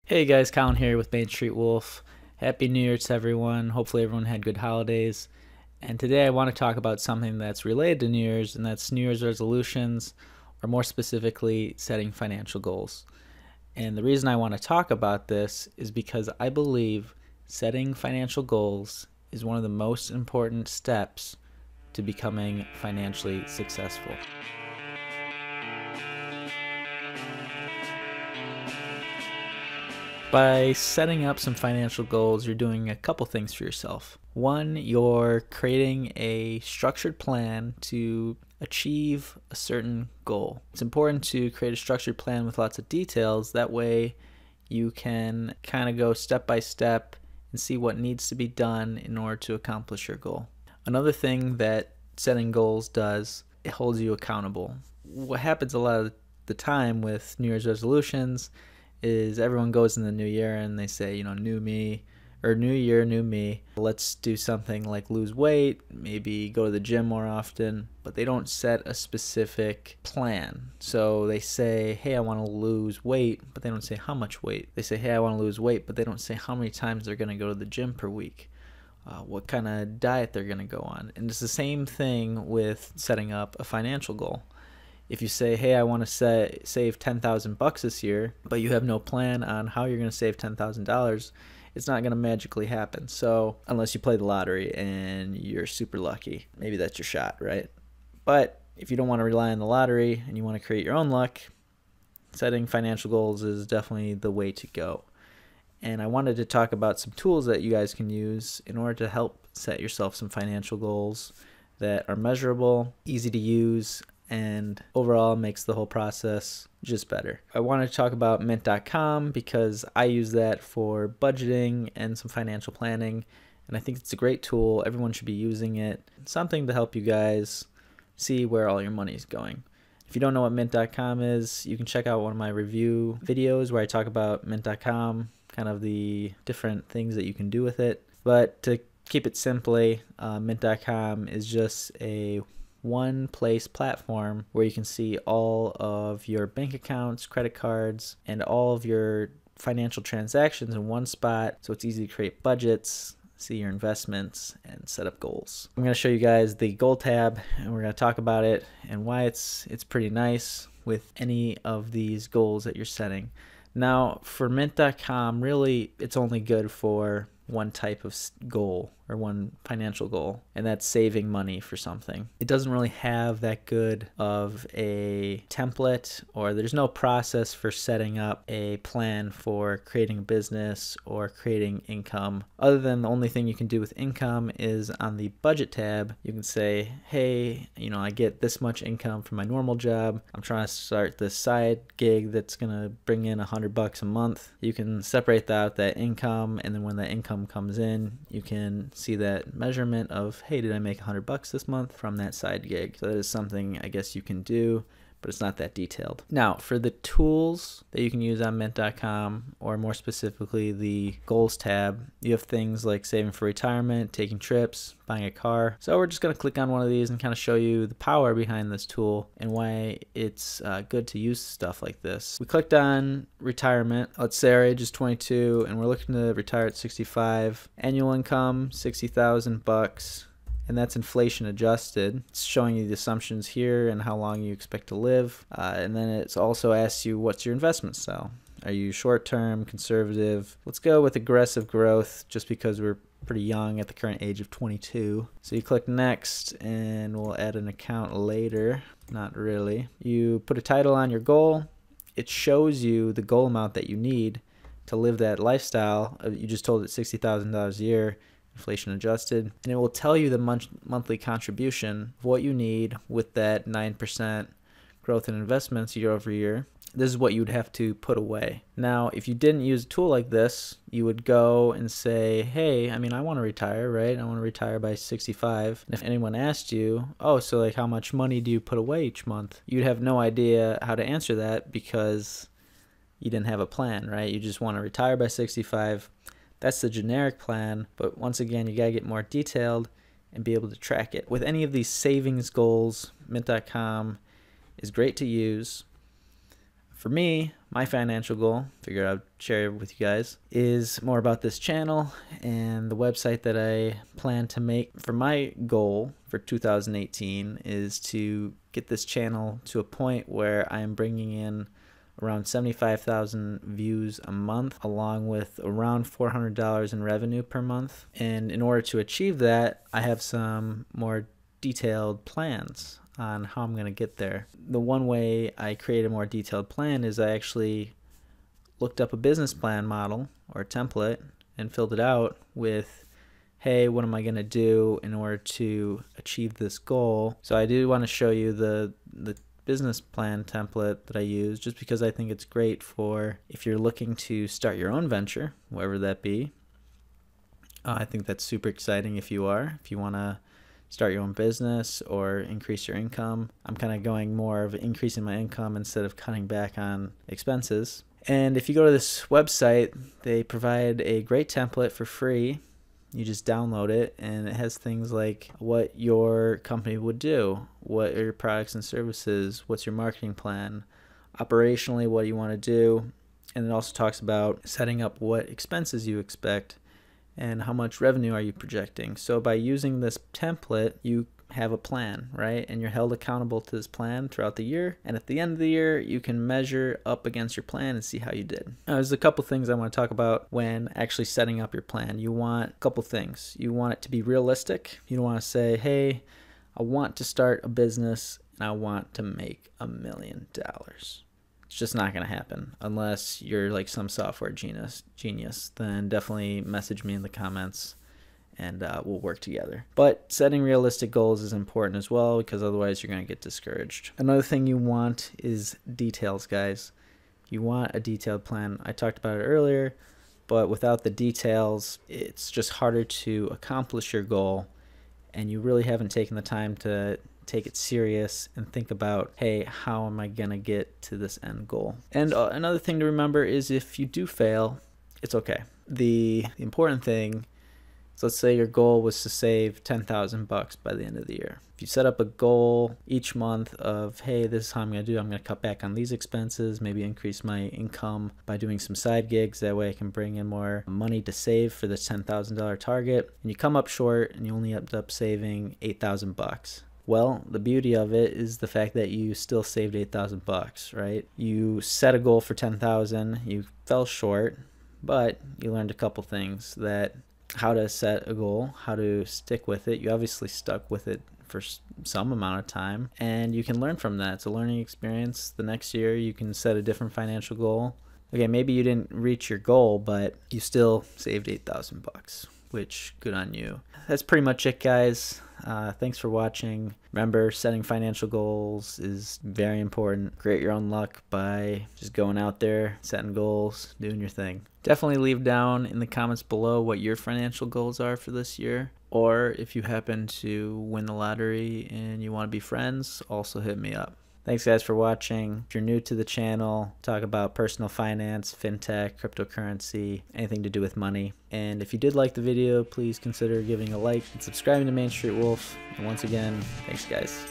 Hey guys, Colin here with Main Street Wolf. Happy New Year to everyone. Hopefully everyone had good holidays. And today I want to talk about something that's related to New Year's, and that's New Year's resolutions, or more specifically, setting financial goals. And the reason I want to talk about this is because I believe setting financial goals is one of the most important steps to becoming financially successful. By setting up some financial goals, you're doing a couple things for yourself. One, you're creating a structured plan to achieve a certain goal. It's important to create a structured plan with lots of details. That way you can kind of go step by step and see what needs to be done in order to accomplish your goal. Another thing that setting goals does, it holds you accountable. What happens a lot of the time with New Year's resolutions is everyone goes in the new year and they say, new me, or new year, new me. Let's do something like lose weight, maybe go to the gym more often, but they don't set a specific plan. So they say, hey, I want to lose weight, but they don't say how much weight. They say, hey, I want to lose weight, but they don't say how many times they're going to go to the gym per week, what kind of diet they're going to go on. And it's the same thing with setting up a financial goal. If you say, hey, I want to save $10,000 this year, but you have no plan on how you're going to save $10,000, it's not going to magically happen. So unless you play the lottery and you're super lucky, maybe that's your shot, right? But if you don't want to rely on the lottery and you want to create your own luck, setting financial goals is definitely the way to go. And I wanted to talk about some tools that you guys can use in order to help set yourself some financial goals that are measurable, easy to use, and overall makes the whole process just better. I want to talk about Mint.com because I use that for budgeting and some financial planning, and I think it's a great tool. Everyone should be using it. It's something to help you guys see where all your money is going. If you don't know what Mint.com is, you can check out one of my review videos where I talk about Mint.com, kind of the different things that you can do with it. But to keep it simply, Mint.com is just a one place platform where you can see all of your bank accounts, credit cards, and all of your financial transactions in one spot, so it's easy to create budgets, see your investments, and set up goals. I'm going to show you guys the goal tab, and we're going to talk about it and why it's pretty nice with any of these goals that you're setting. Now, for Mint.com, really it's only good for one type of goal or one financial goal, and that's saving money for something. It doesn't really have that good of a template, or there's no process for setting up a plan for creating a business or creating income, other than the only thing you can do with income is on the budget tab. You can say, hey, I get this much income from my normal job. I'm trying to start this side gig that's gonna bring in $100 a month. You can separate that income, and then when that income comes in, you can see that measurement of, hey, did I make $100 this month from that side gig? So that is something I guess you can do, but it's not that detailed. Now, for the tools that you can use on Mint.com, or more specifically the goals tab, you have things like saving for retirement, taking trips, buying a car. So we're just going to click on one of these and kind of show you the power behind this tool and why it's good to use stuff like this. We clicked on retirement. Let's say our age is 22 and we're looking to retire at 65. Annual income, $60,000. And that's inflation adjusted. It's showing you the assumptions here and how long you expect to live. And then it's also asks you, what's your investment style? Are you short-term, conservative? Let's go with aggressive growth just because we're pretty young at the current age of 22. So you click next and we'll add an account later. Not really. You put a title on your goal. It shows you the goal amount that you need to live that lifestyle. You just told it $60,000 a year. Inflation adjusted, and it will tell you the monthly contribution of what you need with that 9% growth in investments year over year. This is what you would have to put away. Now, if you didn't use a tool like this, you would go and say, hey, I want to retire, right? I want to retire by 65. And if anyone asked you, oh, so like how much money do you put away each month? You'd have no idea how to answer that because you didn't have a plan, right? You just want to retire by 65. That's the generic plan, but once again, you gotta get more detailed and be able to track it. With any of these savings goals, Mint.com is great to use. for me, my financial goal, figured I'd share it with you guys, is more about this channel and the website that I plan to make. For my goal for 2018 is to get this channel to a point where I'm bringing in around 75,000 views a month, along with around $400 in revenue per month. And in order to achieve that, I have some more detailed plans on how I'm going to get there. The one way I create a more detailed plan is I actually looked up a business plan model or template and filled it out with, hey, what am I going to do in order to achieve this goal? So I do want to show you the business plan template that I use, just because I think it's great for if you're looking to start your own venture, whatever that be. I think that's super exciting if you want to start your own business or increase your income. I'm kind of going more of increasing my income instead of cutting back on expenses. And if you go to this website, they provide a great template for free. You just download it, and it has things like what your company would do, what are your products and services, what's your marketing plan, operationally what you want to do, and it also talks about setting up what expenses you expect and how much revenue are you projecting. So by using this template, you have a plan, right? And you're held accountable to this plan throughout the year. And at the end of the year, you can measure up against your plan and see how you did. Now, there's a couple things I want to talk about when actually setting up your plan. You want a couple things. You want it to be realistic. You don't want to say, hey, I want to start a business and I want to make $1 million. It's just not going to happen unless you're like some software genius. Then definitely message me in the comments and we'll work together. But setting realistic goals is important as well, because otherwise you're going to get discouraged. Another thing you want is details, guys. You want a detailed plan. I talked about it earlier, but without the details, it's just harder to accomplish your goal, and you really haven't taken the time to take it serious and think about, hey, how am I going to get to this end goal? And another thing to remember is if you do fail, it's okay. The important thing, so let's say your goal was to save $10,000 by the end of the year. If you set up a goal each month of, hey, this is how I'm going to do, I'm going to cut back on these expenses, maybe increase my income by doing some side gigs, that way I can bring in more money to save for this $10,000 target, and you come up short and you only end up saving $8,000. Well, the beauty of it is the fact that you still saved $8,000, right? You set a goal for $10,000, you fell short, but you learned a couple things, that how to set a goal, how to stick with it. You obviously stuck with it for some amount of time, and you can learn from that. It's a learning experience. The next year you can set a different financial goal. Okay, maybe you didn't reach your goal, but you still saved $8,000, which good on you. That's pretty much it, guys. Thanks for watching. Remember, setting financial goals is very important. Create your own luck by just going out there, setting goals, doing your thing. Definitely leave down in the comments below what your financial goals are for this year. Or if you happen to win the lottery and you want to be friends, also hit me up. Thanks guys for watching. If you're new to the channel, talk about personal finance, fintech, cryptocurrency, anything to do with money. And if you did like the video, please consider giving a like and subscribing to Main Street Wolf. And once again, thanks guys.